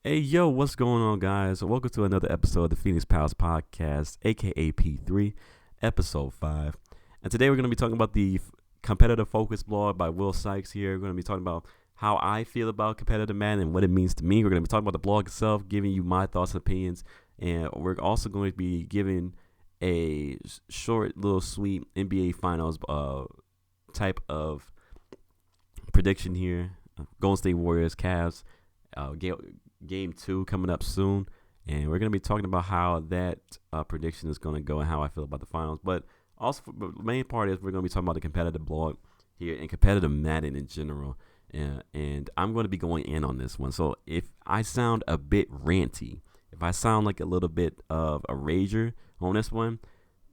Hey, yo, what's going on, guys? Welcome to another episode of the Phoenix Pals Podcast, aka P3, episode 5. And today we're going to be talking about the competitive focus blog by Will Sykes here. We're going to be talking about how I feel about competitive Madden and what it means to me. We're going to be talking about the blog itself, giving you my thoughts and opinions. And we're also going to be giving a short, little, sweet NBA Finals type of prediction here. Golden State Warriors, Cavs. Game 2 coming up soon, and we're going to be talking about how that prediction is going to go and how I feel about the finals. But also, the main part is we're going to be talking about the competitive blog here and competitive Madden in general. And I'm going to be going in on this one. So if I sound a bit ranty, if I sound like a little bit of a rager on this one,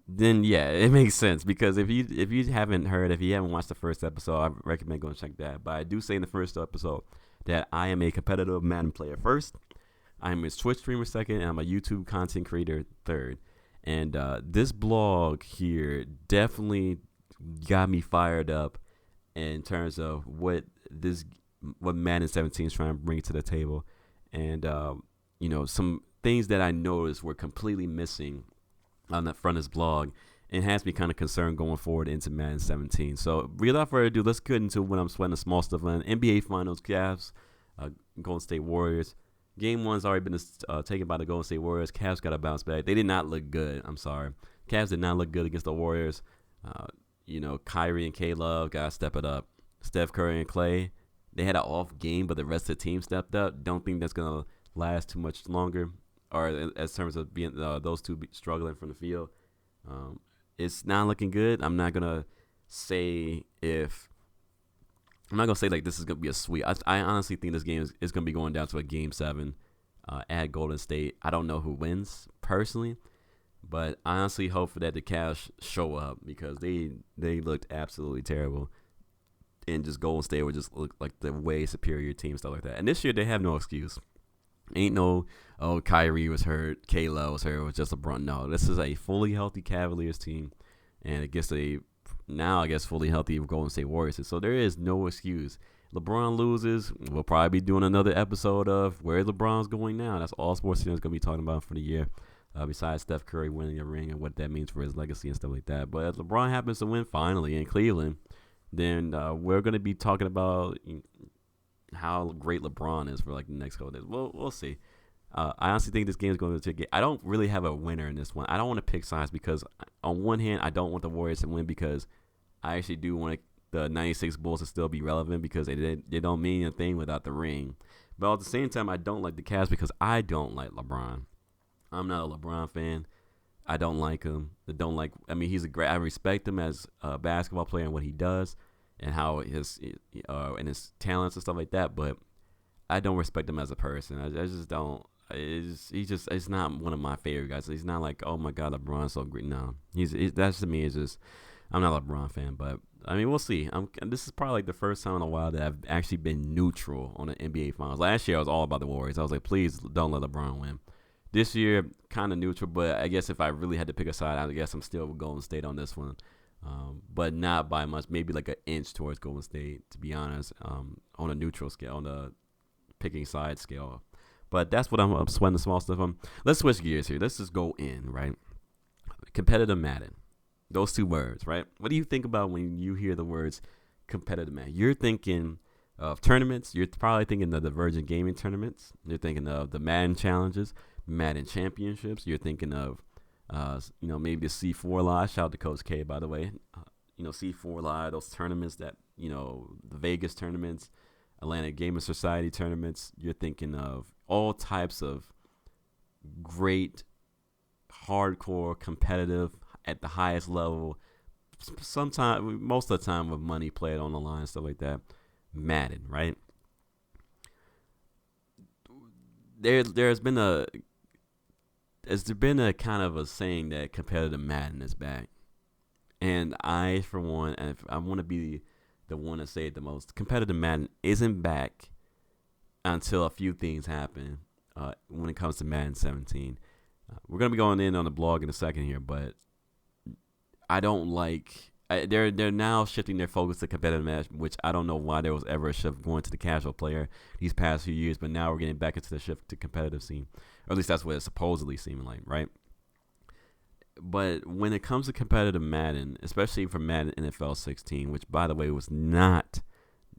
then yeah, it makes sense, because if you haven't heard, if you haven't watched the first episode, I recommend going to check that. But I do say in the first episode that I am a competitive Madden player first, I'm a Twitch streamer second, and I'm a YouTube content creator third. And this blog here definitely got me fired up in terms of what Madden 17 is trying to bring to the table, and some things that I noticed were completely missing on the front of his blog, and has me kind of concerned going forward into Madden 17. So without further ado, let's get into when I'm sweating the small stuff on NBA Finals. Cavs, Golden State Warriors. Game 1's already been taken by the Golden State Warriors. Cavs got to bounce back. They did not look good. I'm sorry. Cavs did not look good against the Warriors. Kyrie and K-Love got to step it up. Steph Curry and Clay, they had an off game, but the rest of the team stepped up. Don't think that's going to last too much longer, or as terms of being those two struggling from the field. It's not looking good. I'm not gonna say like this is gonna be a sweep. I honestly think this game is gonna be going down to a game 7 at Golden State. I don't know who wins personally, but I honestly hope that the Cavs show up, because they looked absolutely terrible, and just Golden State would just look like the way superior team, stuff like that. And this year they have no excuse. Ain't no, Kyrie was hurt, Kayla was hurt, it was just LeBron. No, this is a fully healthy Cavaliers team, and against fully healthy Golden State Warriors. So there is no excuse. LeBron loses, we'll probably be doing another episode of where LeBron's going now. That's all sports fans going to be talking about for the year, besides Steph Curry winning a ring and what that means for his legacy and stuff like that. But if LeBron happens to win finally in Cleveland, then we're going to be talking about how great LeBron is for like the next couple of days. We'll see. I honestly think this game is going to take it. I don't really have a winner in this one. I don't want to pick sides, because on one hand, I don't want the Warriors to win, because I actually do want the 96 Bulls to still be relevant, because they don't mean a thing without the ring. But at the same time, I don't like the Cavs because I don't like LeBron. I'm not a LeBron fan. I don't like him. He's a great. I respect him as a basketball player and what he does, and how his talents and stuff like that, but I don't respect him as a person. I just don't. It's not one of my favorite guys. He's not like, oh my God, LeBron's so great. No, that's to me is just, I'm not a LeBron fan, but I mean, we'll see. This is probably like the first time in a while that I've actually been neutral on the NBA Finals. Last year I was all about the Warriors. I was like, please don't let LeBron win. This year, kind of neutral, but I guess if I really had to pick a side, I guess I'm still Golden State on this one. But not by much, maybe like an inch towards Golden State, to be honest, on a neutral scale, on the picking side scale. But that's what I'm sweating the small stuff on. Let's switch gears here. Let's just go in, right? Competitive Madden. Those two words, right? What do you think about when you hear the words competitive Madden? You're thinking of tournaments. You're probably thinking of the Virgin Gaming tournaments. You're thinking of the Madden challenges, Madden championships. You're thinking of maybe the C4 Live. Shout out to Coach K, by the way. C4 Live, those tournaments that, the Vegas tournaments, Atlanta Gaming Society tournaments. You're thinking of all types of great, hardcore, competitive, at the highest level. Sometimes, most of the time, with money played on the line, stuff like that. Madden, right? There's been a kind of a saying that competitive Madden is back, and I, for one, and I want to be the one to say it the most, competitive Madden isn't back until a few things happen when it comes to Madden 17. We're going to be going in on the blog in a second here, but I don't like They're now shifting their focus to competitive match, which I don't know why there was ever a shift going to the casual player these past few years, but now we're getting back into the shift to competitive scene, or at least that's what it's supposedly seeming like, right? But when it comes to competitive Madden, especially for Madden NFL 16, which by the way was not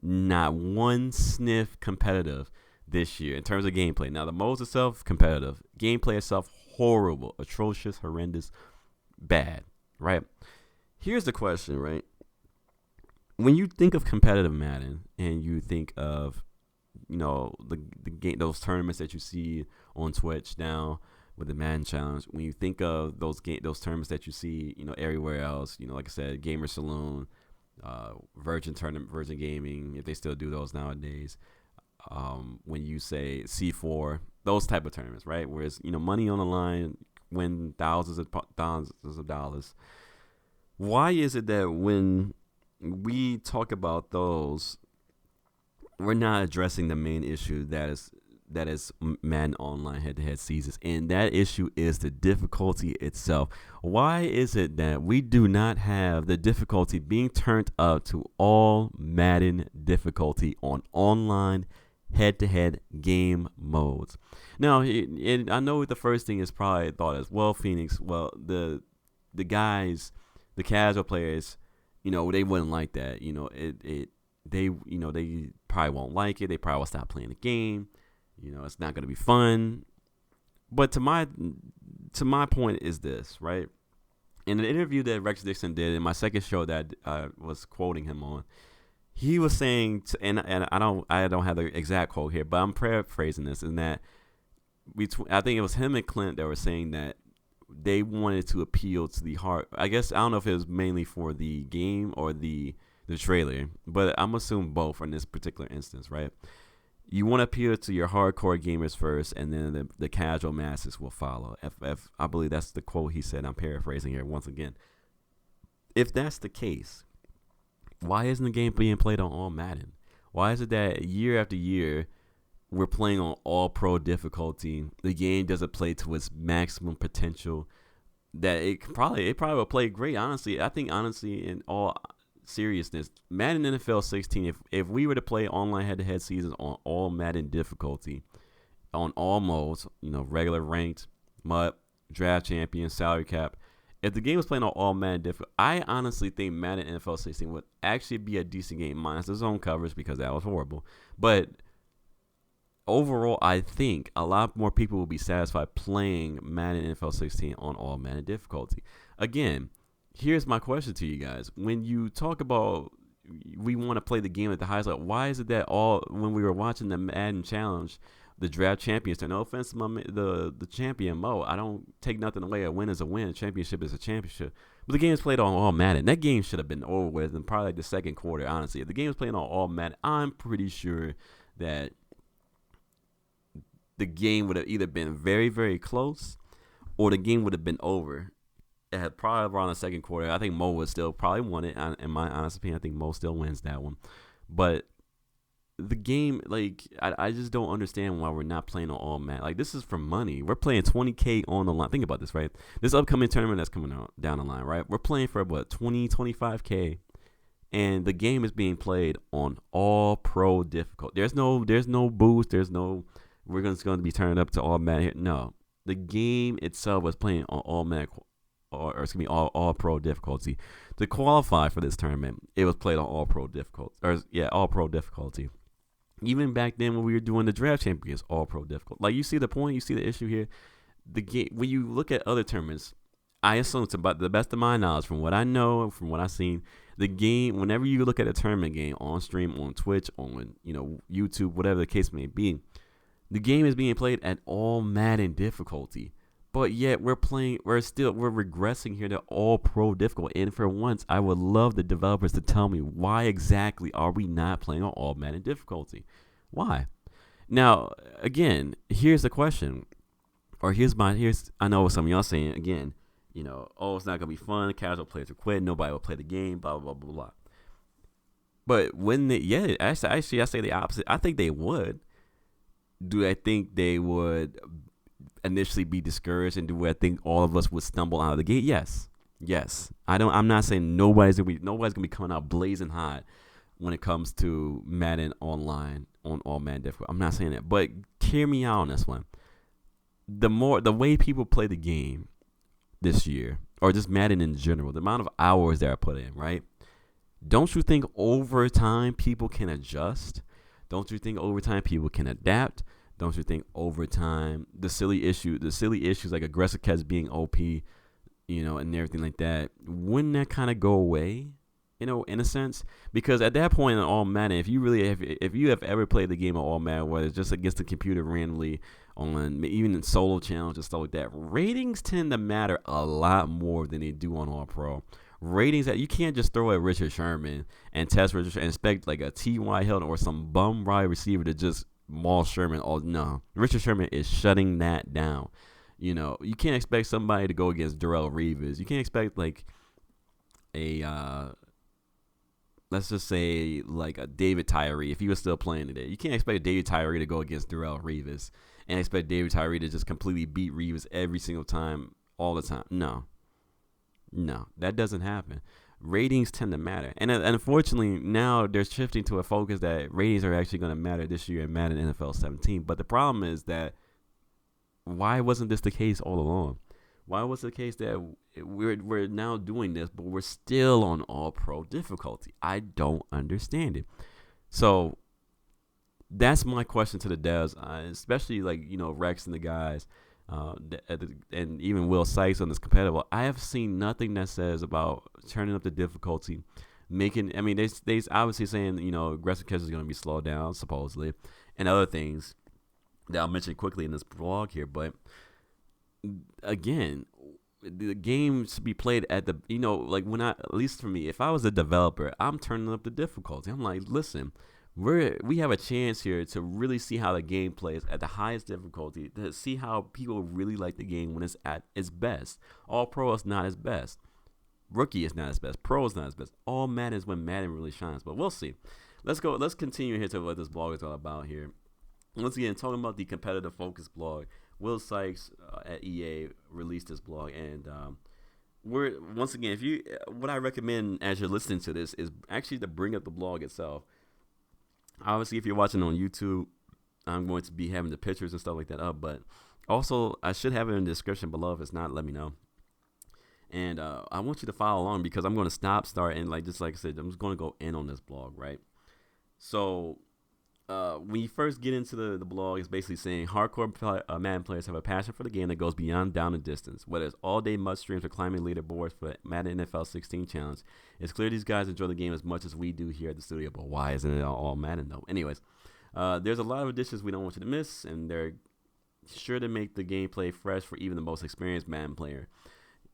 one sniff competitive this year in terms of gameplay. Now the modes itself competitive, gameplay itself horrible, atrocious, horrendous, bad, right? Here's the question, right? When you think of competitive Madden and you think of, the game, those tournaments that you see on Twitch now with the Madden Challenge, when you think of those tournaments that you see, everywhere else, like I said, Gamer Saloon, Virgin Gaming, if they still do those nowadays. When you say C4, those type of tournaments, right? Where it's, money on the line, win thousands of dollars. Why is it that when we talk about those, we're not addressing the main issue that is Madden Online head-to-head seasons, and that issue is the difficulty itself? Why is it that we do not have the difficulty being turned up to all Madden difficulty on online head-to-head game modes? Now, I know the first thing is probably thought as, well, Phoenix, well, the guys, the casual players, they wouldn't like that. They probably won't like it. They probably will stop playing the game. It's not going to be fun. But to my point is this, right? In an interview that Rex Dixon did in my second show that I was quoting him on, he was saying, and I don't have the exact quote here, but I'm paraphrasing this, in that I think it was him and Clint that were saying that they wanted to appeal to the heart. I guess I don't know if it was mainly for the game or the trailer, but I'm assuming both in this particular instance, right? You want to appeal to your hardcore gamers first, and then the casual masses will follow. If I believe that's the quote he said. I'm paraphrasing here once again. If that's the case, why isn't the game being played on all Madden? Why is it that year after year we're playing on all pro difficulty? The game doesn't play to its maximum potential. That it probably will play great. Honestly, I think in all seriousness, Madden NFL 16, if we were to play online head-to-head seasons on all Madden difficulty, on all modes, regular, ranked, MUT, draft champion, salary cap, if the game was playing on all Madden difficulty, I honestly think Madden NFL 16 would actually be a decent game, minus the zone coverage because that was horrible. But overall, I think a lot more people will be satisfied playing Madden NFL 16 on all Madden difficulty. Again, here's my question to you guys. When you talk about we want to play the game at the highest level, why is it that when we were watching the Madden Challenge, the draft champions, no offense to the champion Mo, I don't take nothing away. A win is a win. A championship is a championship. But the game is played on all Madden. That game should have been over with in probably like the second quarter, honestly. If the game was playing on all Madden, I'm pretty sure that the game would have either been very, very close or the game would have been over. It had probably around the second quarter. I think Mo would still probably won it. In my honest opinion, I think Mo still wins that one. But the game, I just don't understand why we're not playing on all Madden. This is for money. We're playing $20K on the line. Think about this, right? This upcoming tournament that's coming out down the line, right? We're playing for what, 20, 25K, and the game is being played on all pro difficult. There's no boost. There's no we're going to be turned up to all Madden here. No, the game itself was playing on all Madden. Or excuse me, all pro difficulty. To qualify for this tournament, it was played on all pro difficulty. All pro difficulty. Even back then when we were doing the draft champions, all pro difficulty. You see the point, you see the issue here. The game, when you look at other tournaments, I assume, to the best of my knowledge, from what I know, from what I've seen, the game, whenever you look at a tournament game on stream, on Twitch, on YouTube, whatever the case may be, the game is being played at all Madden difficulty. But yet we're regressing here to all pro difficult. And for once, I would love the developers to tell me why exactly are we not playing on all Madden difficulty? Why? Now, again, here's the question. Or I know what some of y'all saying again, it's not gonna be fun, casual players will quit, nobody will play the game, blah blah blah blah. But actually I say the opposite. I think they would. Do I think they would initially be discouraged, and do I think all of us would stumble out of the gate? Yes, Yes, I'm not saying nobody's gonna be coming out blazing hot when it comes to Madden Online on all Madden difficult. I'm not saying that, but hear me out on this one. The way people play the game this year, or just Madden in general, the amount of hours that are put in, right? Don't you think over time people can adjust? Don't you think over time people can adapt? Don't you think over time the silly issues like aggressive catch being OP, and everything like that, wouldn't that kind of go away? In a sense, because at that point in all Madden, if you have ever played the game of all Madden, whether it's just against the computer randomly on even in solo challenges and stuff like that, ratings tend to matter a lot more than they do on All Pro. Ratings that you can't just throw at Richard Sherman and test Richard Sherman and expect like a T.Y. Hilton or some bum wide receiver to just maul Sherman. Oh no, Richard Sherman is shutting that down. You can't expect somebody to go against Darrelle Revis. You can't expect like a let's just say like a David Tyree if he was still playing today. You can't expect David Tyree to go against Darrelle Revis and expect David Tyree to just completely beat Revis every single time, all the time. No, that doesn't happen. Ratings tend to matter, and unfortunately now they're shifting to a focus that ratings are actually going to matter this year in Madden NFL 17. But the problem is that why wasn't this the case all along? Why was it the case that we're now doing this, but we're still on all pro difficulty? I don't understand it. So that's my question to the devs, especially like Rex and the guys, and even Will Sykes on this competitive. I have seen nothing that says about turning up the difficulty, making. I mean, they obviously saying aggressive catch is going to be slowed down supposedly, and other things that I'll mention quickly in this blog here, but. Again, the game should be played at the like when at least for me, if I was a developer, I'm turning up the difficulty. I'm like, listen, we have a chance here to really see how the game plays at the highest difficulty, to see how people really like the game when it's at its best. All pro is not its best. Rookie is not its best. Pro is not its best. All Madden is when Madden really shines. But we'll see. Let's continue here to what this blog is all about here. Once again, talking about the competitive focus blog. Will Sykes at EA released this blog, and we're once again, what I recommend as you're listening to this is actually to bring up the blog itself. Obviously, if you're watching on YouTube, I'm going to be having the pictures and stuff like that up, but also I should have it in the description below. If it's not, let me know. And I want you to follow along because I'm going to start, and like I said, I'm just going to go in on this blog, right? So. When you first get into the blog, it's basically saying hardcore Madden players have a passion for the game that goes beyond down and distance. Whether it's all-day mud streams or climbing leaderboards for Madden NFL 16 challenge, it's clear these guys enjoy the game as much as we do here at the studio. But why isn't it all Madden though? Anyways, there's a lot of additions we don't want you to miss, and they're sure to make the gameplay fresh for even the most experienced Madden player.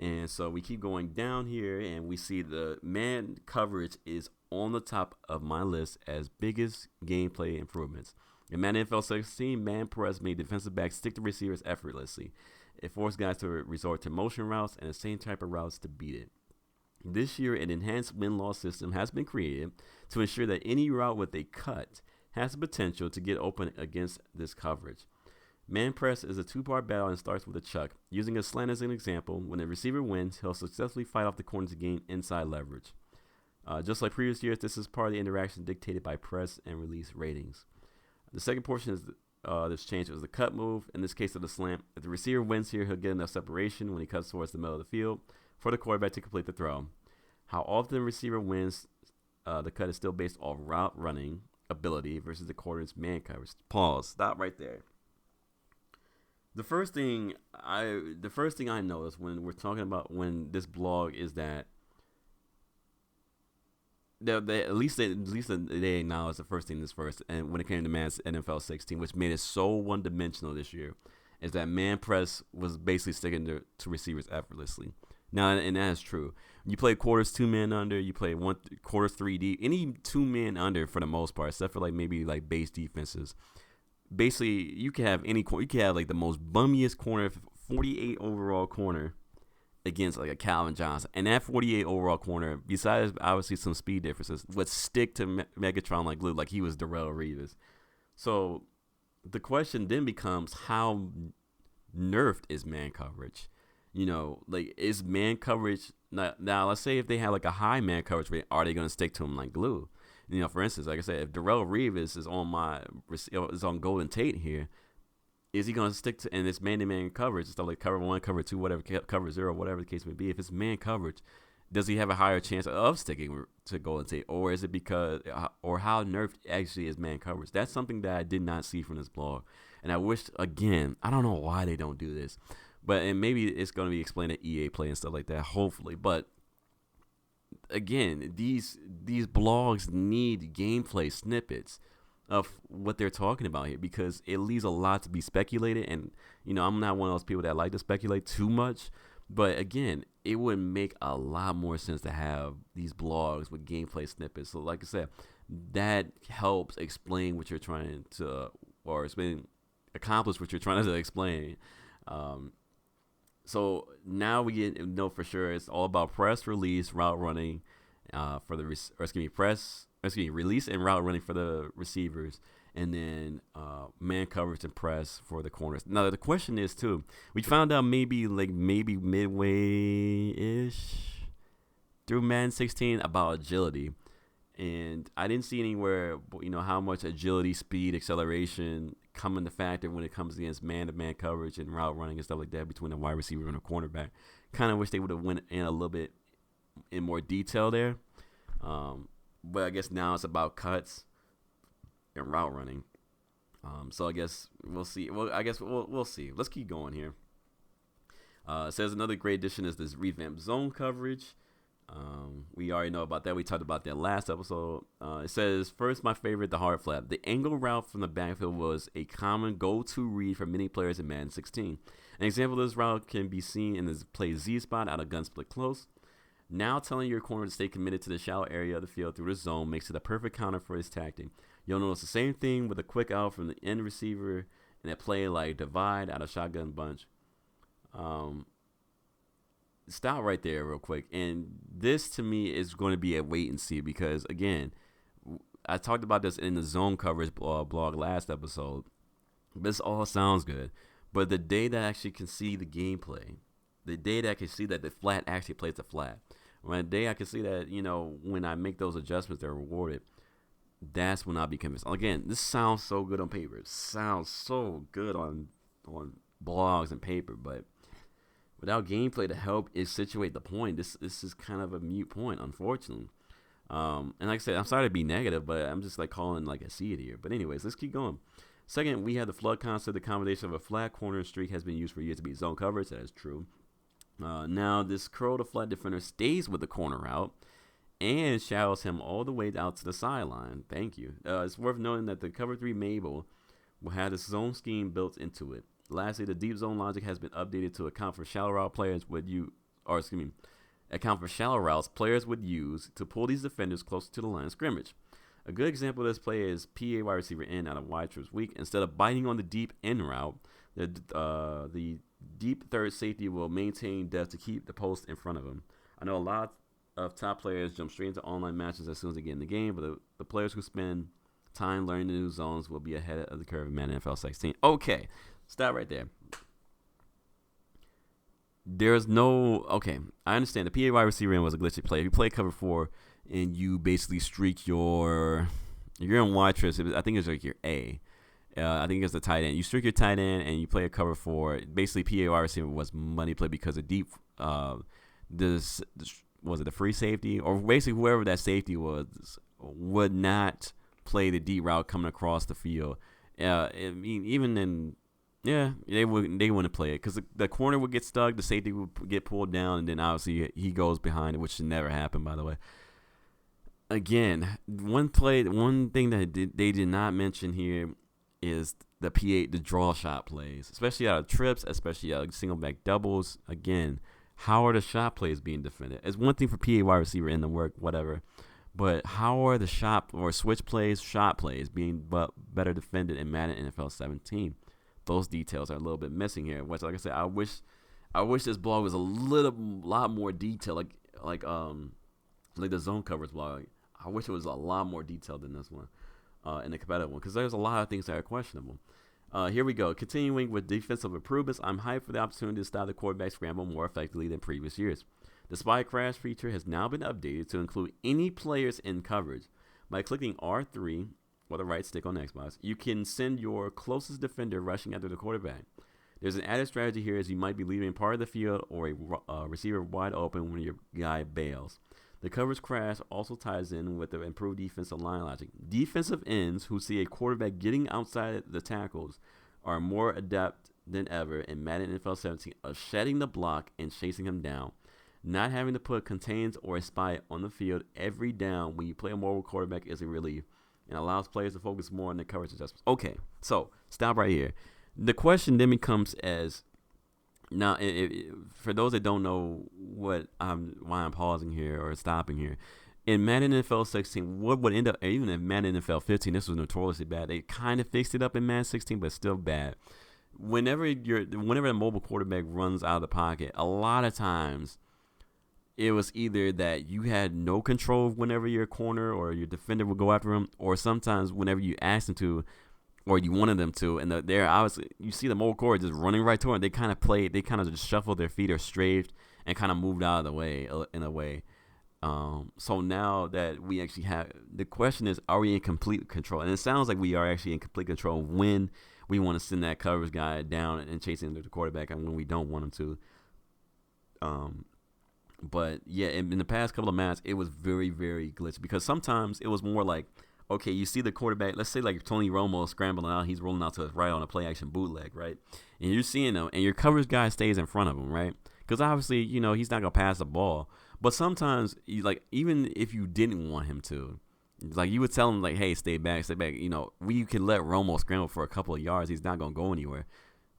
And so we keep going down here, and we see the man coverage is on the top of my list as biggest gameplay improvements. In Madden NFL 16, man press made defensive backs stick to receivers effortlessly. It forced guys to resort to motion routes and the same type of routes to beat it. This year, an enhanced win-loss system has been created to ensure that any route with a cut has the potential to get open against this coverage. Man press is a two-part battle and starts with a chuck. Using a slant as an example, when the receiver wins, he'll successfully fight off the corner to gain inside leverage. Just like previous years, this is part of the interaction dictated by press and release ratings. The second portion is this change was the cut move. In this case of the slant, if the receiver wins here, he'll get enough separation when he cuts towards the middle of the field for the quarterback to complete the throw. How often the receiver wins, the cut is still based off route running ability versus the quarter's man coverage. Pause. Stop right there. The first thing I noticed when we're talking about when this blog is that at least they acknowledge the first thing is first, and when it came to Madden NFL 16, which made it so one-dimensional this year, is that man press was basically sticking to receivers effortlessly. Now, and that is true. You play quarters 2 men under, you play quarters 3 deep, any 2 men under for the most part, except for like maybe like base defenses. Basically, you can have like the most bummiest corner, 48 overall corner, against like a Calvin Johnson, and that 48 overall corner, besides obviously some speed differences, would stick to Megatron like glue, like he was Darrelle Revis. So the question then becomes, how nerfed is man coverage? Like is man coverage now? Let's say if they have like a high man coverage rate, are they going to stick to him like glue? For instance, like I said, if Darrell Reeves is on Golden Tate here, is he going to stick to, and it's man-to-man coverage, stuff like cover one, cover two, whatever, cover zero, whatever the case may be. If it's man coverage, does he have a higher chance of sticking to Golden Tate, or is it because, or how nerfed actually is man coverage? That's something that I did not see from this blog, and I wish, again, I don't know why they don't do this, and maybe it's going to be explained at EA Play and stuff like that, hopefully, but again, these blogs need gameplay snippets of what they're talking about here, because it leaves a lot to be speculated, and I'm not one of those people that like to speculate too much, but again, it would make a lot more sense to have these blogs with gameplay snippets. So like I said, that helps explain what you're trying to, or accomplish what you're trying to explain. So now we know for sure it's all about press, release, route running for the release and route running for the receivers, and then man coverage and press for the corners. Now the question is too, we found out maybe midway ish through Madden 16 about agility, and I didn't see anywhere how much agility, speed, acceleration come into factor when it comes against man-to-man coverage and route running and stuff like that between a wide receiver and a cornerback. Kind of wish they would have went in a little bit in more detail there. But I guess now it's about cuts and route running. So I guess we'll see. Well, I guess we'll see. Let's keep going here. It says another great addition is this revamped zone coverage. We already know about that. We talked about that last episode. It says, first, my favorite, the hard flap. The angle route from the backfield was a common go-to read for many players in Madden 16. An example of this route can be seen in the play Z spot out of gun split close. Now telling your corner to stay committed to the shallow area of the field through the zone makes it a perfect counter for his tactic. You'll notice the same thing with a quick out from the end receiver and a play like divide out of shotgun bunch. Stop right there real quick. And this to me is going to be a wait and see, because again, I talked about this in the zone coverage blog last episode. This all sounds good, but the day that I actually can see the gameplay, the day that I can see that the flat actually plays the flat, when the day I can see that, when I make those adjustments, they're rewarded, that's when I'll be convinced. Again, this sounds so good on paper. It sounds so good on blogs and paper, but without gameplay to help situate the point, this is kind of a mute point, unfortunately. And like I said, I'm sorry to be negative, but I'm just like calling like I see it here. But anyways, let's keep going. Second, we have the flood concept. The combination of a flat corner streak has been used for years to beat zone coverage. That is true. Now, this curl to flat defender stays with the corner out and shadows him all the way out to the sideline. Thank you. It's worth noting that the cover 3 Mabel will have this zone scheme built into it. Lastly, the deep zone logic has been updated to account for shallow route account for shallow routes players would use to pull these defenders closer to the line of scrimmage. A good example of this play is PA wide receiver in out of wide trips weak. Instead of biting on the deep end route, the deep third safety will maintain depth to keep the post in front of him. I know a lot of top players jump straight into online matches as soon as they get in the game, but the players who spend time learning the new zones will be ahead of the curve in Madden NFL 16. Okay, stop right there. There's no... Okay, I understand. The PA wide receiver in was a glitchy play. If you play cover 4 and you basically streak you're in wide trips, I think it's like your A. I think it's the tight end. You streak your tight end and you play a cover 4. Basically, PA wide receiver was money play because of deep... was it the free safety? Or basically whoever that safety was would not play the deep route coming across the field. I mean, even in... Yeah, they wouldn't play it because the corner would get stuck, the safety would get pulled down, and then obviously he goes behind it, which should never happen, by the way. Again, one thing that they did not mention here is the draw shot plays, especially out of trips, especially out of single back doubles. Again, how are the shot plays being defended? It's one thing for PA wide receiver in the work, whatever, but how are the shot or switch plays, shot plays being better defended in Madden NFL 17? Those details are a little bit missing here. Which, like I said, I wish this blog was a lot more detailed, like the zone coverage blog. I wish it was a lot more detailed than this one, in the competitive one, because there's a lot of things that are questionable. Here we go. Continuing with defensive improvements, I'm hyped for the opportunity to stop the quarterback scramble more effectively than previous years. The spy crash feature has now been updated to include any players in coverage. By clicking R3 or the right stick on Xbox, you can send your closest defender rushing after the quarterback. There's an added strategy here as you might be leaving part of the field or a receiver wide open when your guy bails. The coverage crash also ties in with the improved defensive line logic. Defensive ends who see a quarterback getting outside the tackles are more adept than ever in Madden NFL 17 of shedding the block and chasing him down. Not having to put contains or a spy on the field every down when you play a mobile quarterback is a relief and allows players to focus more on their coverage adjustments. Okay, so stop right here. The question then becomes as now, for those that don't know why I'm pausing here or stopping here, in Madden NFL 16, what would end up, even in Madden NFL 15, this was notoriously bad. They kind of fixed it up in Madden 16, but still bad. Whenever the mobile quarterback runs out of the pocket, a lot of times it was either that you had no control whenever your corner or your defender would go after him, or sometimes whenever you asked him to, or you wanted them to, and there obviously you see the mobile core just running right toward them. They kind of just shuffled their feet or strafed and kind of moved out of the way in a way. So now that we actually have, the question is, are we in complete control? And it sounds like we are actually in complete control when we want to send that coverage guy down and chase into the quarterback, and when we don't want him to. But yeah, in the past couple of matches, it was very, very glitchy because sometimes it was more like, okay, you see the quarterback, let's say like Tony Romo scrambling out, he's rolling out to his right on a play action bootleg, right? And you're seeing him, and your coverage guy stays in front of him, right? Because obviously, he's not going to pass the ball. But sometimes, even if you didn't want him to, like you would tell him, like, hey, stay back. We could let Romo scramble for a couple of yards. He's not going to go anywhere.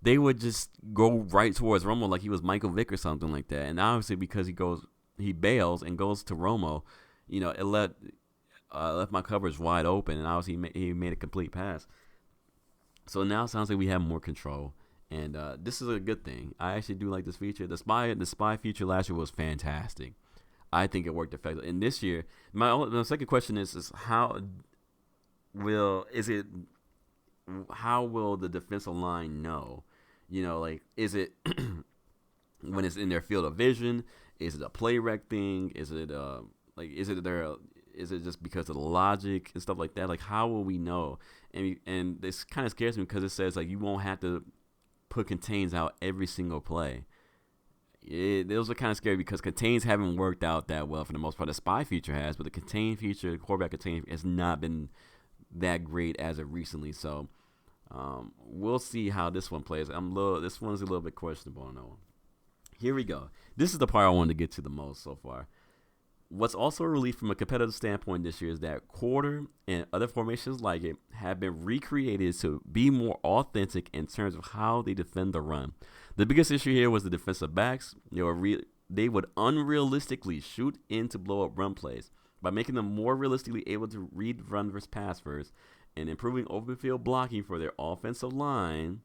They would just go right towards Romo like he was Michael Vick or something like that. And obviously, because he bails and goes to Romo, it left my coverage wide open, and obviously he made a complete pass. So now it sounds like we have more control, and this is a good thing. I actually do like this feature. The spy feature last year was fantastic. I think it worked effectively. And this year, my second question is how will the defensive line know? Is it when it's in their field of vision? Is it a play rec thing? Is it is it just because of the logic and stuff like that? Like, how will we know? And this kind of scares me because it says, like, you won't have to put contains out every single play. Those are kind of scary because contains haven't worked out that well for the most part. The spy feature has, but the contain feature, the quarterback contain, has not been that great as of recently. So we'll see how this one plays. This one's a little bit questionable on that one. Here we go. This is the part I wanted to get to the most so far. What's also a relief from a competitive standpoint this year is that quarter and other formations like it have been recreated to be more authentic in terms of how they defend the run. The biggest issue here was the defensive backs. They would unrealistically shoot in to blow up run plays. By making them more realistically able to read run versus pass first and improving open field blocking for their offensive line,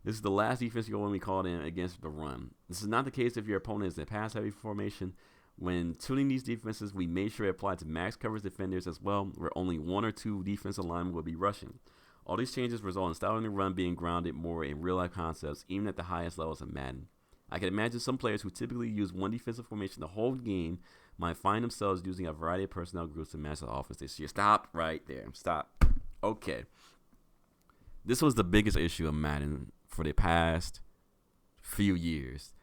this is the last defense you'll want to be called in against the run. This is not the case if your opponent is a pass-heavy formation. When tuning these defenses, we made sure it applied to max coverage defenders as well, where only one or two defensive linemen will be rushing. All these changes result in stopping the run being grounded more in real-life concepts, even at the highest levels of Madden. I can imagine some players who typically use one defensive formation the whole game might find themselves using a variety of personnel groups to match the offense this year. Stop right there. Stop. Okay. This was the biggest issue of Madden for the past few years.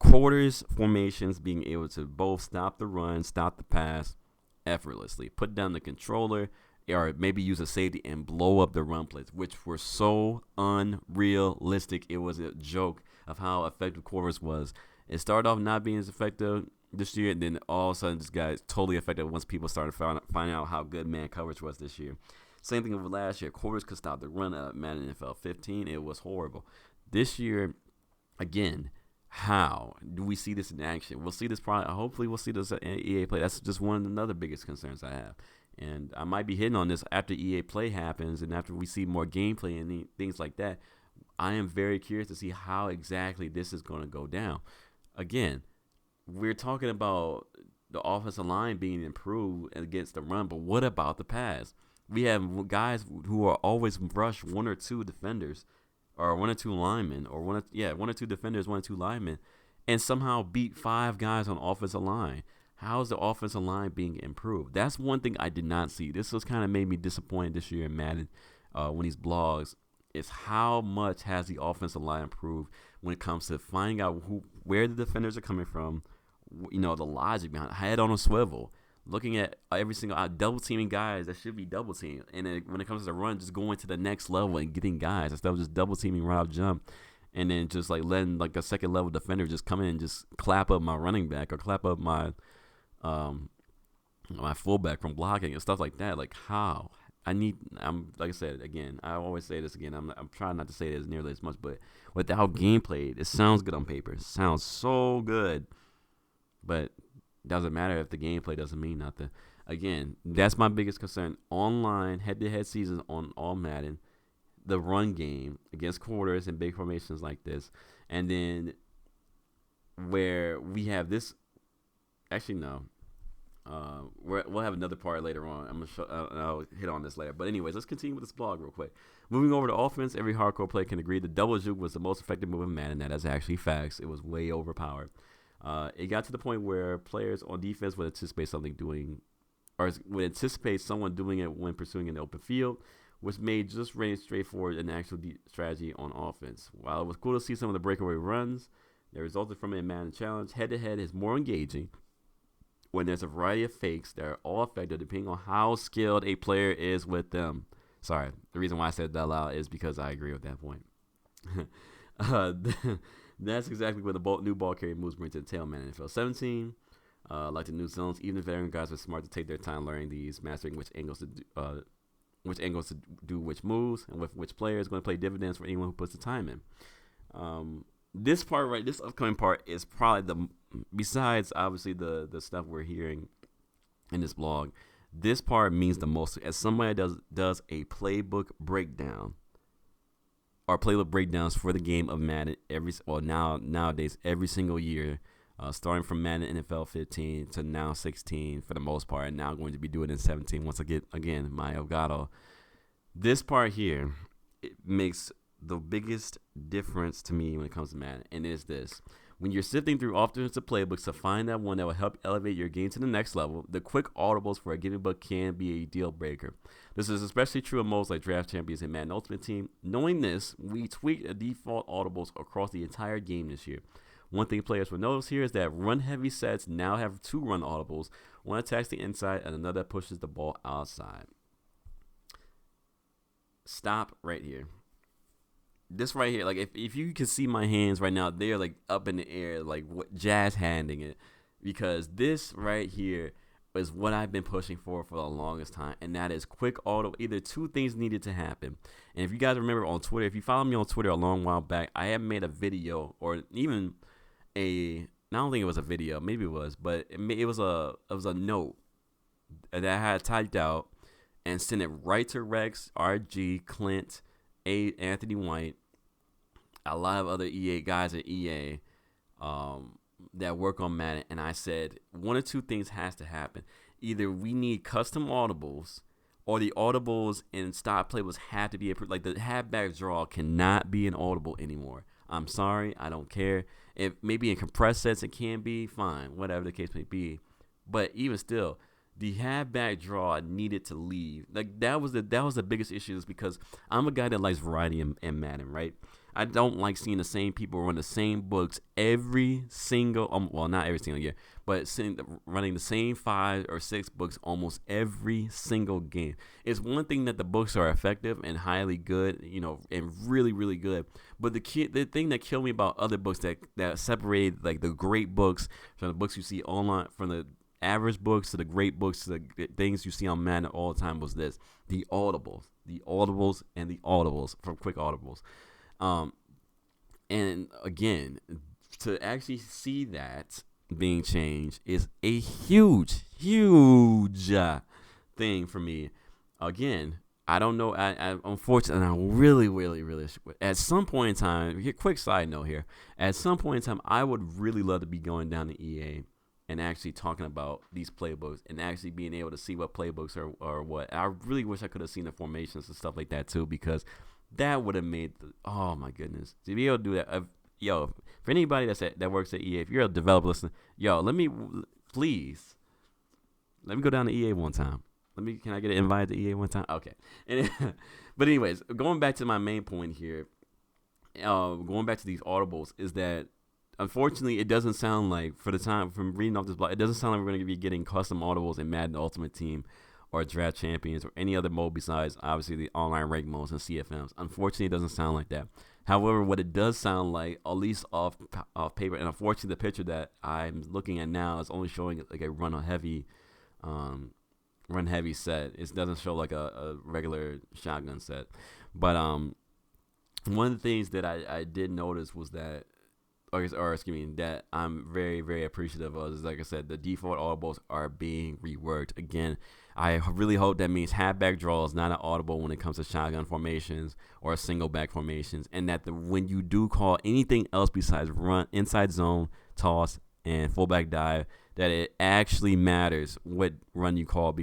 Quarters formations being able to both stop the run, stop the pass effortlessly. Put down the controller or maybe use a safety and blow up the run plays, which were so unrealistic. It was a joke of how effective quarters was. It started off not being as effective this year, and then all of a sudden this guy is totally effective once people started finding out how good man coverage was this year. Same thing with last year. Quarters could stop the run at Madden NFL 15. It was horrible. This year, again, how do we see this in action? We'll see this probably. Hopefully, we'll see this at EA Play. That's just one of the other biggest concerns I have. And I might be hitting on this after EA Play happens and after we see more gameplay and things like that. I am very curious to see how exactly this is going to go down. Again, we're talking about the offensive line being improved against the run, but what about the pass? We have guys who are always rush one or two defenders, or one or two linemen, or one or two defenders, one or two linemen, and somehow beat five guys on offensive line. How's the offensive line being improved? That's one thing I did not see. This was kind of made me disappointed this year in Madden when these blogs is how much has the offensive line improved when it comes to finding out where the defenders are coming from, the logic behind head on a swivel, looking at every single double teaming guys that should be double teamed, and then when it comes to the run, just going to the next level and getting guys instead of just double teaming right off jump, and then just like letting like a second level defender just come in and just clap up my running back or clap up my my fullback from blocking and stuff like that. Like how I'm like I said again, I always say this again. I'm trying not to say this nearly as much, but without gameplay, it sounds good on paper. It sounds so good, but doesn't matter if the gameplay doesn't mean nothing. Again, that's my biggest concern. Online head-to-head seasons on all Madden, the run game against quarters and big formations like this, and then where we have this. Actually, no. We'll have another part later on. I'm gonna show, I'll hit on this later. But anyways, let's continue with this blog real quick. Moving over to offense, every hardcore player can agree the double juke was the most effective move in Madden. That is actually facts. It was way overpowered. It got to the point where players on defense would anticipate would anticipate someone doing it when pursuing an open field, which made just range straightforward and actual strategy on offense. While it was cool to see some of the breakaway runs that resulted from a Madden challenge, head-to-head is more engaging when there's a variety of fakes that are all effective depending on how skilled a player is with them. Sorry, the reason why I said that loud is because I agree with that point. That's exactly what the new ball carrier moves bring to the tail Madden NFL 17. Like the new zones, even the veteran guys are smart to take their time learning these, mastering which angles to do which moves, and with which player is going to play dividends for anyone who puts the time in. This upcoming part is probably besides obviously the stuff we're hearing in this blog, this part means the most. As somebody does a playbook breakdown, or playbook breakdowns for the game of Madden nowadays every single year, starting from Madden NFL 15 to now 16 for the most part, and now going to be doing it in 17 once I get again my Elgato. This part here, it makes the biggest difference to me when it comes to Madden, and is this. When you're sifting through offensive playbooks to find that one that will help elevate your game to the next level, the quick audibles for a given book can be a deal breaker. This is especially true in modes like Draft Champions and Madden Ultimate Team. Knowing this, we tweaked the default audibles across the entire game this year. One thing players will notice here is that run-heavy sets now have 2 run audibles. One attacks the inside and another pushes the ball outside. Stop right here. This right here, like if you can see my hands right now, they're like up in the air, like jazz handing it, because this right here is what I've been pushing for the longest time, and that is quick auto. Either 2 things needed to happen, and if you guys remember on Twitter, if you follow me on Twitter a long while back, I have made a video, or even I don't think it was a video, maybe it was, but it was a note that I had typed out and sent it right to Rex, RG, Clint, Anthony White, a lot of other EA guys at EA that work on Madden, and I said 1 or 2 things has to happen. Either we need custom audibles, or the audibles and stop playbooks have to be approved. Like the halfback draw cannot be an audible anymore. I'm sorry, I don't care. If maybe in compressed sets it can be, fine, whatever the case may be. But even still, the halfback draw needed to leave. Like that was the biggest issue, is because I'm a guy that likes variety in Madden, right? I don't like seeing the same people run the same books every single, well, not every single year, but running the same 5 or 6 books almost every single game. It's one thing that the books are effective and highly good, and really, really good. But the thing that killed me about other books that separated like the great books from the books you see online, from the average books to the great books to the things you see on Madden all the time, was this: the audibles, and the audibles from quick audibles. And again, to actually see that being changed is a huge thing for me. Again, I don't know. I unfortunately, I really, at some point in time, quick side note here, at some point in time, I would really love to be going down to EA and actually talking about these playbooks and actually being able to see what playbooks are or what. I really wish I could have seen the formations and stuff like that too, because that would have made oh my goodness, to be able to do that. Yo, for anybody that works at EA, if you're a developer listening, yo, please let me go down to EA one time. Can I get an invite to EA one time? Okay. But anyways, going back to my main point here, going back to these audibles, is that unfortunately it doesn't sound like, from reading off this blog, it doesn't sound like we're going to be getting custom audibles in Madden Ultimate Team or Draft Champions or any other mode besides obviously the online rank modes and CFMs. Unfortunately, it doesn't sound like that. However, what it does sound like, at least off paper, and unfortunately the picture that I'm looking at now is only showing like a run heavy set. It doesn't show like a regular shotgun set. But one of the things that I did notice was that, or excuse me, that I'm very, very appreciative of is, like I said, the default audibles are being reworked. Again, I really hope that means halfback draw is not an audible when it comes to shotgun formations or single back formations, and that when you do call anything else besides run, inside zone, toss, and fullback dive, that it actually matters what run you call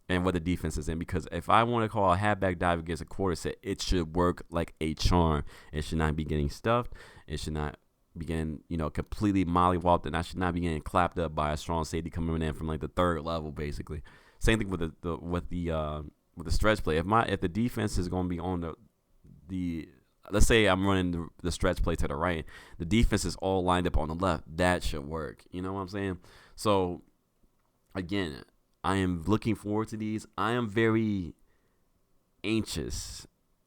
and what the defense is in. Because if I want to call a halfback dive against a quarter set, it should work like a charm. It should not be getting stuffed. It should not be getting, completely mollywopped, and I should not be getting clapped up by a strong safety coming in from like the third level, basically. Same thing with the stretch play. If the defense is going to be on the let's say I'm running the stretch play to the right, the defense is all lined up on the left. That should work. You know what I'm saying? So again, I am looking forward to these. I am very anxious,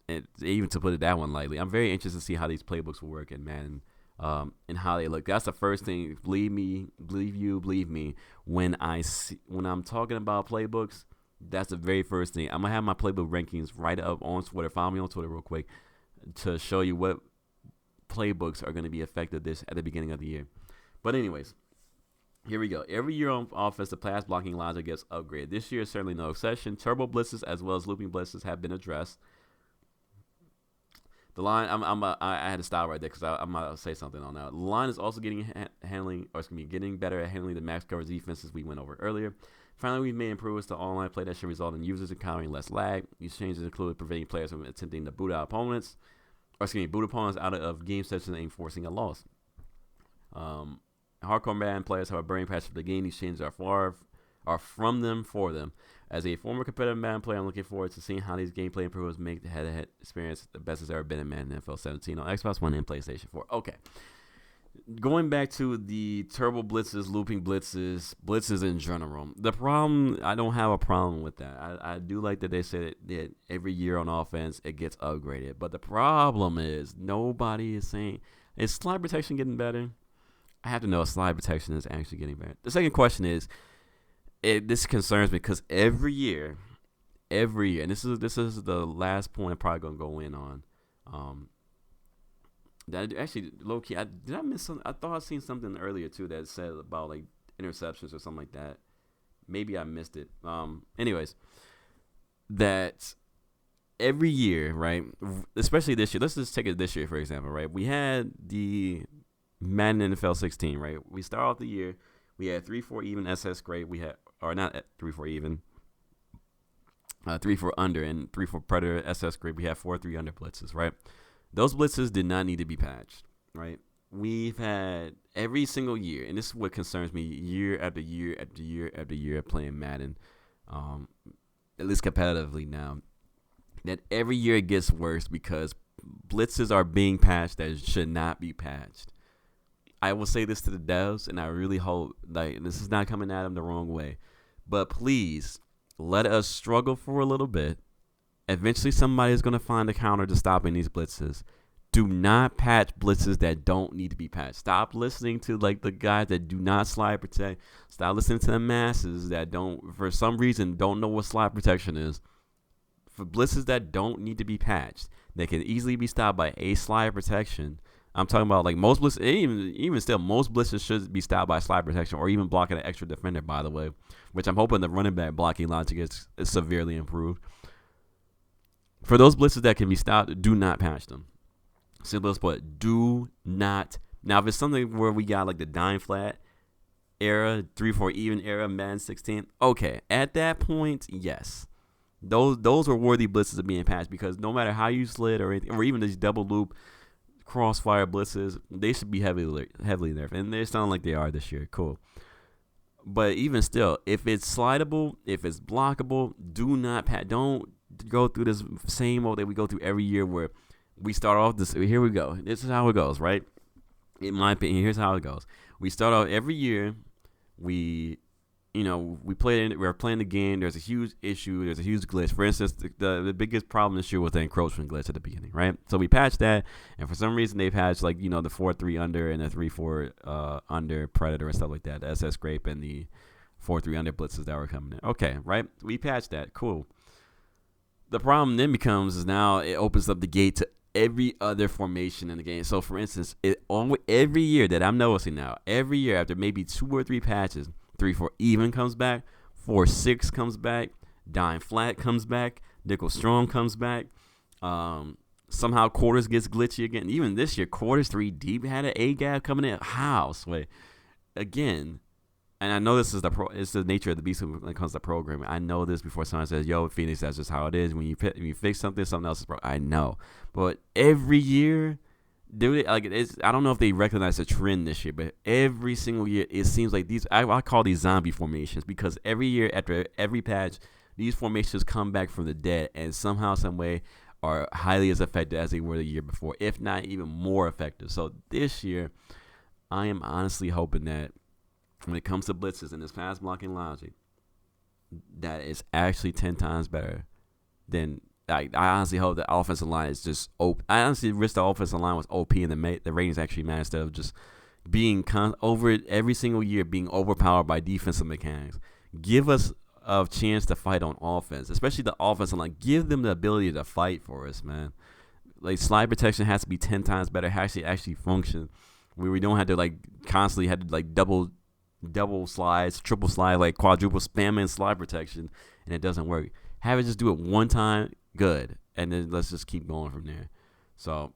and even to put it that one lightly, I'm very anxious to see how these playbooks will work in Madden. And how they look. That's the first thing. Believe me. When I'm talking about playbooks, that's the very first thing. I'm gonna have my playbook rankings right up on Twitter. Follow me on Twitter real quick to show you what playbooks are gonna be effective at the beginning of the year. But anyways, here we go. Every year on offense, the pass blocking logic gets upgraded. This year is certainly no exception. Turbo blitzes as well as looping blitzes have been addressed. The line, I had to stop right there because I'm going to say something on that. The line is also getting better at handling the max coverage defenses we went over earlier. Finally, we've made improvements to online play that should result in users encountering less lag. These changes include preventing players from attempting to boot opponents out of game sessions and forcing a loss. Hardcore Madden players have a burning passion for the game. These changes are from them for them. As a former competitive Madden player, I'm looking forward to seeing how these gameplay improvements make the head-to-head experience the best it's ever been in Madden NFL 17 on Xbox One and PlayStation 4. Okay. Going back to the turbo blitzes, looping blitzes in general. The problem, I don't have a problem with that. I do like that they said that every year on offense it gets upgraded. But the problem is nobody is saying, is slide protection getting better? I have to know if slide protection is actually getting better. The second question is, this concerns me because every year, and this is the last point I'm probably gonna go in on. That actually, low key, did I miss something? I thought I seen something earlier too that said about like interceptions or something like that. Maybe I missed it. Anyways, that every year, right? Especially this year. Let's just take it this year for example, right? We had the Madden NFL 16, right? We start off the year. We had 3-4 even SS grade. We had, or not 3-4 even, 3-4 under, and 3-4 Predator SS grade. We had 4-3 under blitzes, right? Those blitzes did not need to be patched, right? We've had every single year, and this is what concerns me year after year after year after year playing Madden, at least competitively now, that every year it gets worse because blitzes are being patched that should not be patched. I will say this to the devs, and I really hope, like, this is not coming at them the wrong way, but please let us struggle for a little bit. Eventually, somebody is going to find a counter to stopping these blitzes. Do not patch blitzes that don't need to be patched. Stop listening to, like, the guys that do not slide protect. Stop listening to the masses that don't, for some reason, don't know what slide protection is. For blitzes that don't need to be patched, they can easily be stopped by a slide protection. I'm talking about like most blitzes, even still, most blitzes should be stopped by slide protection or even blocking an extra defender, by the way, which I'm hoping the running back blocking logic is severely improved. For those blitzes that can be stopped, do not patch them. Simple as put, do not. Now, if it's something where we got like the dime flat, era, 3-4 even era, Madden 16. Okay, at that point, yes. Those were worthy blitzes of being patched because no matter how you slid or anything, or even these double loop crossfire blitzes, they should be heavily nerfed, and they sound like they are this year. Cool. But even still, if it's slidable, if it's blockable, do not don't go through this same old that we go through every year where we start off this. Here we go. This is how it goes, right? In my opinion, here's how it goes. We start off every year. We're playing the game. There's a huge issue. There's a huge glitch. For instance, the biggest problem this year was the encroachment glitch at the beginning, right? So we patched that, and for some reason they patched the 4-3 under and the 3-4 under predator and stuff like that. The SS scrape and the 4-3 under blitzes that were coming in. Okay, right? We patched that. Cool. The problem then becomes is now it opens up the gate to every other formation in the game. So for instance, every year that I'm noticing now, every year after maybe 2 or 3 patches, 3-4 even comes back, 4-6 comes back, dime flat comes back, nickel strong comes back. Somehow quarters gets glitchy again. Even this year, quarters 3 deep had an A gap coming in. How? Wait, again, and I know this is it's the nature of the beast when it comes to programming. I know this before someone says, "Yo, Phoenix, that's just how it is." When you fix something else is broke. I know, but every year. Dude, I don't know if they recognize the trend this year, but every single year it seems like these. I call these zombie formations because every year after every patch, these formations come back from the dead and somehow, some way, are highly as effective as they were the year before, if not even more effective. So this year, I am honestly hoping that when it comes to blitzes and this pass blocking logic, that is actually 10 times better than. I honestly hope the offensive line is just OP. I honestly wish the offensive line was OP and the ratings actually matched instead of just being over every single year being overpowered by defensive mechanics. Give us a chance to fight on offense, especially the offensive line. Give them the ability to fight for us, man. Like slide protection has to be 10 times better. It has to actually function where we don't have to constantly have to double slides, triple slide, quadruple spamming slide protection, and it doesn't work. Have it just do it one time. Good, and then let's just keep going from there. So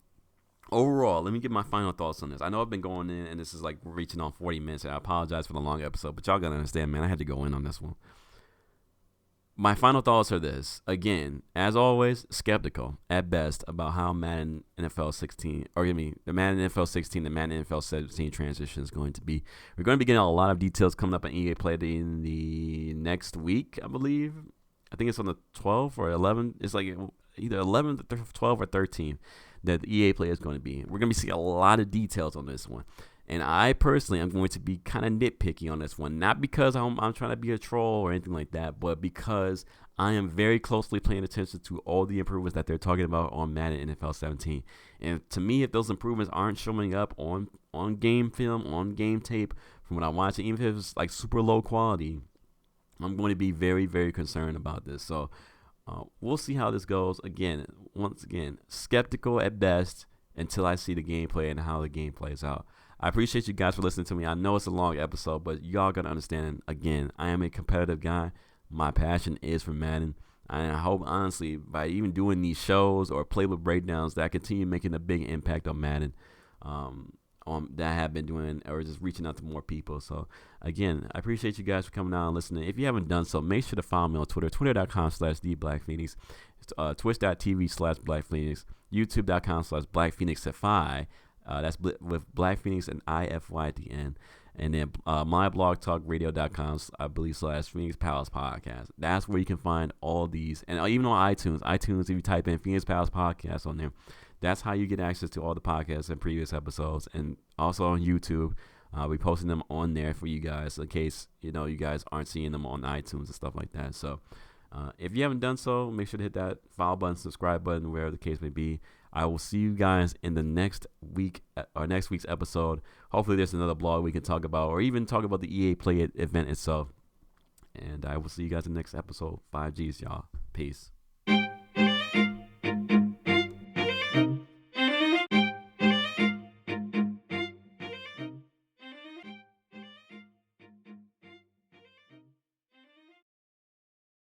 overall, let me get my final thoughts on this. I know I've been going in, and this is reaching on 40 minutes, and I apologize for the long episode, but y'all gotta understand, man, I had to go in on this one. My final thoughts are this. Again, as always, skeptical at best about how Madden NFL 16, the Madden NFL 16 and Madden NFL 17 transition is going to be. We're going to be getting a lot of details coming up on EA Play in the next week, I believe. I think it's on the 12th or 11th. It's either 11th, 12th, or 13th that the EA Play is going to be. We're going to be seeing a lot of details on this one. And I personally am going to be kind of nitpicky on this one. Not because I'm trying to be a troll or anything like that, but because I am very closely paying attention to all the improvements that they're talking about on Madden NFL 17. And to me, if those improvements aren't showing up on game film, on game tape, from what I'm watching, even if it's super low quality, I'm going to be very, very concerned about this. So we'll see how this goes. Once again, skeptical at best until I see the gameplay and how the game plays out. I appreciate you guys for listening to me. I know it's a long episode, but y'all got to understand, again, I am a competitive guy. My passion is for Madden. And I hope, honestly, by even doing these shows or playbook breakdowns, that I continue making a big impact on Madden. That I have been doing, or just reaching out to more people. So again, I appreciate you guys for coming out and listening. If you haven't done so, make sure to follow me on Twitter, twitter.com/theblackphoenix, twitch.tv/blackphoenix, youtube.com/blackphoenixify. That's with Black Phoenix and IFY at the end. And then my blog talkradio.com, I believe, /Phoenix Palace Podcast. That's where you can find all these. And even on iTunes, if you type in Phoenix Palace Podcast on there, that's how you get access to all the podcasts and previous episodes. And also on YouTube, we posting them on there for you guys in case you guys aren't seeing them on iTunes and stuff like that. So if you haven't done so, make sure to hit that follow button, subscribe button, wherever the case may be. I will see you guys in the next week or next week's episode. Hopefully there's another blog we can talk about, or even talk about the EA Play event itself. And I will see you guys in the next episode. 5Gs, y'all. Peace.